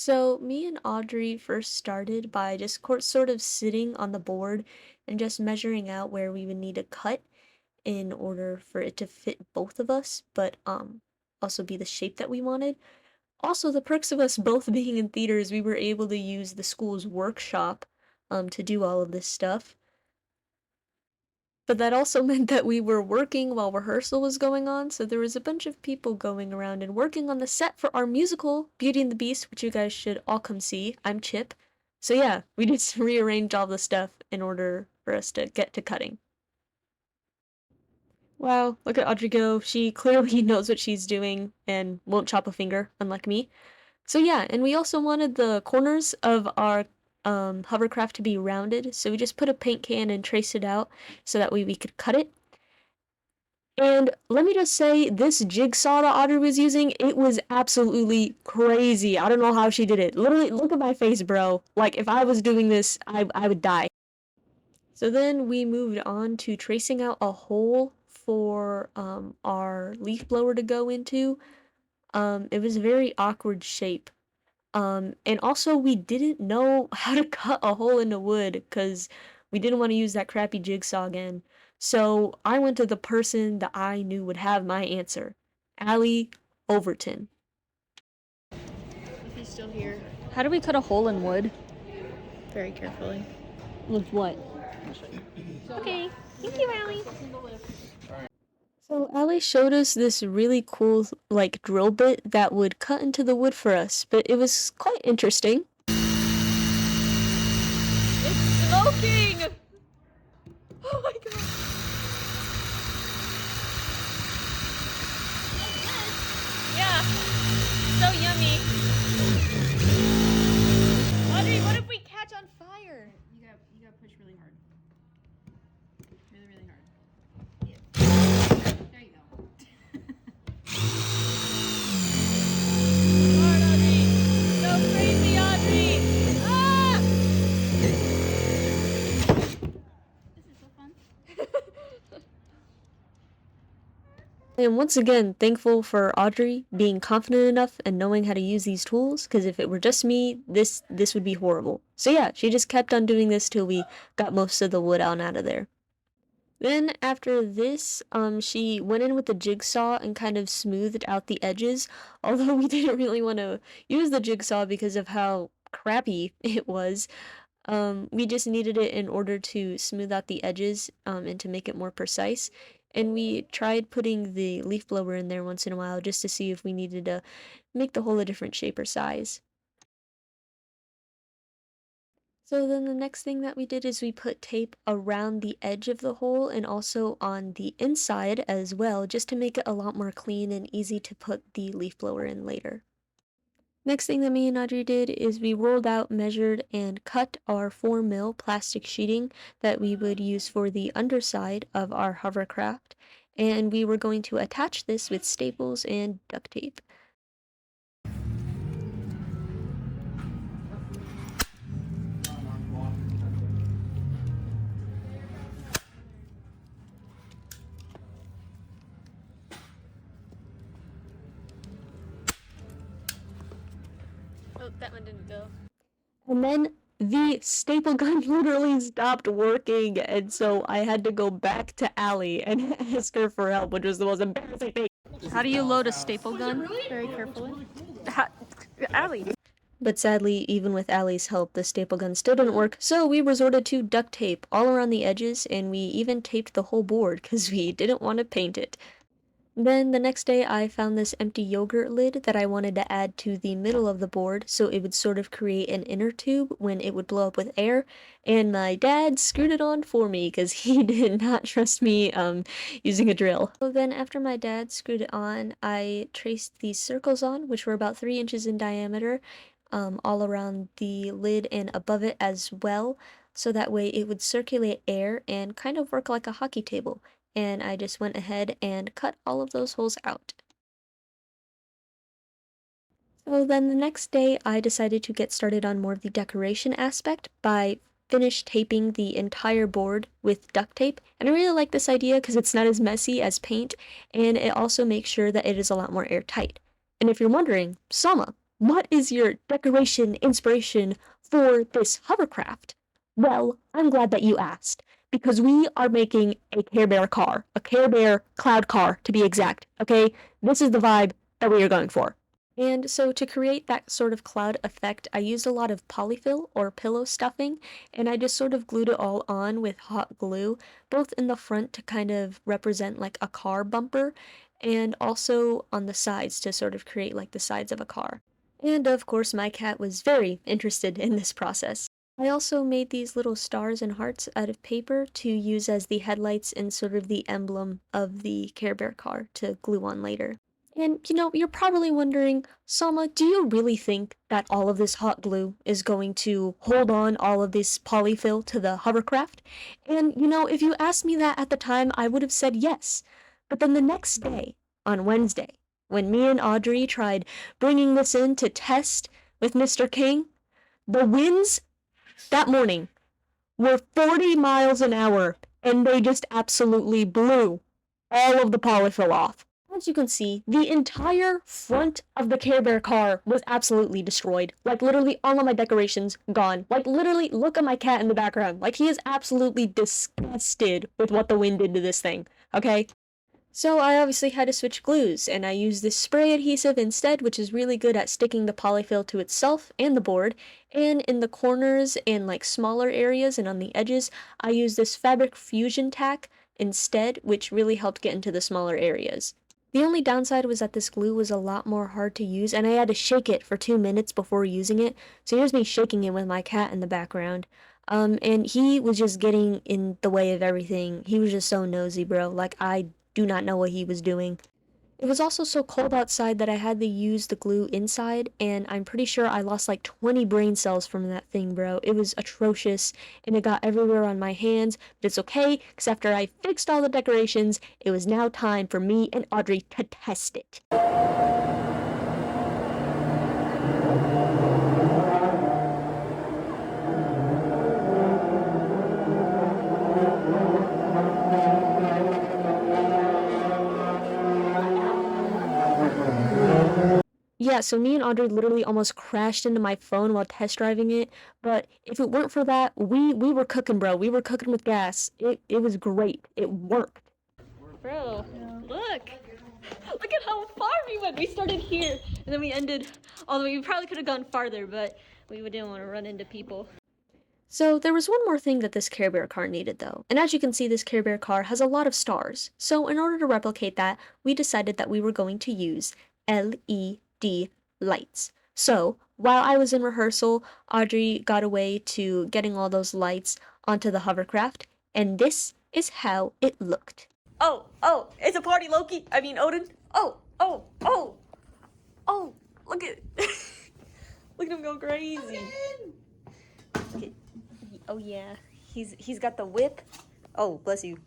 So, me and Audrey first started by just sort of sitting on the board and just measuring out where we would need to cut in order for it to fit both of us, but also be the shape that we wanted. Also, the perks of us both being in theaters, we were able to use the school's workshop to do all of this stuff. But that also meant that we were working while rehearsal was going on, so there was a bunch of people going around and working on the set for our musical, Beauty and the Beast, which you guys should all come see. I'm Chip. So yeah, we just rearranged all the stuff in order for us to get to cutting. Wow, look at Audrey go. She clearly knows what she's doing and won't chop a finger, unlike me. So yeah, and we also wanted the corners of our hovercraft to be rounded, so we just put a paint can and traced it out so that way we could cut it. And let me just say, this jigsaw that Audrey was using, it was absolutely crazy. I don't know how she did it. Literally, look at my face, bro. Like, if I was doing this, I would die. So then we moved on to tracing out a hole for our leaf blower to go into. It was a very awkward shape. And also we didn't know how to cut a hole in the wood because we didn't want to use that crappy jigsaw again. So I went to the person that I knew would have my answer, Allie Overton. If he's still here, How do we cut a hole in wood? very carefully. With what? Okay, thank you, Allie. So Allie showed us this really cool like drill bit that would cut into the wood for us, but it was quite interesting. It's smoking! Oh my god. Yeah, so yummy. Audrey, what if we catch on fire? You gotta push really hard. Really, really hard. Yeah. There you go. Hard, Audrey. Go crazy, Audrey. Ah! This is so fun. And once again, thankful for Audrey being confident enough and knowing how to use these tools, because if it were just me, this would be horrible. So yeah, she just kept on doing this till we got most of the wood out of there. Then after this, she went in with the jigsaw and kind of smoothed out the edges, although we didn't really want to use the jigsaw because of how crappy it was. We just needed it in order to smooth out the edges, and to make it more precise. And we tried putting the leaf blower in there once in a while just to see if we needed to make the hole a different shape or size. So then the next thing that we did is we put tape around the edge of the hole and also on the inside as well, just to make it a lot more clean and easy to put the leaf blower in later. Next thing that me and Audrey did is we rolled out, measured, and cut our 4mm plastic sheeting that we would use for the underside of our hovercraft, and we were going to attach this with staples and duct tape. Oh, that one didn't go. And then the staple gun literally stopped working, and so I had to go back to Allie and ask her for help, which was the most embarrassing thing. How do you load a staple gun? Very carefully. Allie. But sadly, even with Allie's help, the staple gun still didn't work, so we resorted to duct tape all around the edges, and we even taped the whole board because we didn't want to paint it. Then the next day I found this empty yogurt lid that I wanted to add to the middle of the board so it would sort of create an inner tube when it would blow up with air, and my dad screwed it on for me because he did not trust me using a drill. So then after my dad screwed it on, I traced these circles on, which were about 3 inches in diameter, all around the lid and above it as well, so that way it would circulate air and kind of work like a hockey table. And I just went ahead and cut all of those holes out. So then the next day I decided to get started on more of the decoration aspect by finish taping the entire board with duct tape. And I really like this idea because it's not as messy as paint, and it also makes sure that it is a lot more airtight. And if you're wondering, Selma, what is your decoration inspiration for this hovercraft? Well, I'm glad that you asked, because we are making a Care Bear car, a Care Bear cloud car to be exact, okay? This is the vibe that we are going for. And so to create that sort of cloud effect, I used a lot of polyfill or pillow stuffing, and I just sort of glued it all on with hot glue, both in the front to kind of represent like a car bumper, and also on the sides to sort of create like the sides of a car. And of course, my cat was very interested in this process. I also made these little stars and hearts out of paper to use as the headlights and sort of the emblem of the Care Bear car to glue on later. And you're probably wondering, Sama, do you really think that all of this hot glue is going to hold on all of this polyfill to the hovercraft? And if you asked me that at the time, I would have said yes. But then the next day, on Wednesday, when me and Audrey tried bringing this in to test with Mr. King, the winds that morning were 40 miles an hour, and they just absolutely blew all of the polyfill off. As you can see, the entire front of the Care Bear car was absolutely destroyed. Like, literally, all of my decorations gone. Like, literally, look at my cat in the background. Like, he is absolutely disgusted with what the wind did to this thing, okay? So I obviously had to switch glues, and I used this spray adhesive instead, which is really good at sticking the polyfill to itself and the board, and in the corners and like smaller areas and on the edges, I used this fabric fusion tack instead, which really helped get into the smaller areas. The only downside was that this glue was a lot more hard to use, and I had to shake it for 2 minutes before using it, so here's me shaking it with my cat in the background. And he was just getting in the way of everything. He was just so nosy, bro. Like, I do not know what he was doing. It was also so cold outside that I had to use the glue inside, and I'm pretty sure I lost like 20 brain cells from that thing, bro. It was atrocious, and it got everywhere on my hands, but it's okay, because after I fixed all the decorations, it was now time for me and Audrey to test it. Yeah, so me and Audrey literally almost crashed into my phone while test driving it, but if it weren't for that, we were cooking, bro. We were cooking with gas. It was great. It worked. Bro, look. Look at how far we went. We started here, and then we ended all the way. We probably could have gone farther, but we didn't want to run into people. So there was one more thing that this Care Bear car needed though, and as you can see this Care Bear car has a lot of stars, so in order to replicate that, we decided that we were going to use LED lights. So while I was in rehearsal, Audrey got away to getting all those lights onto the hovercraft, and this is how it looked. Oh, it's a party, Loki! I mean Odin! Oh, look at look at him go crazy! Oh yeah, he's got the whip. Oh, bless you.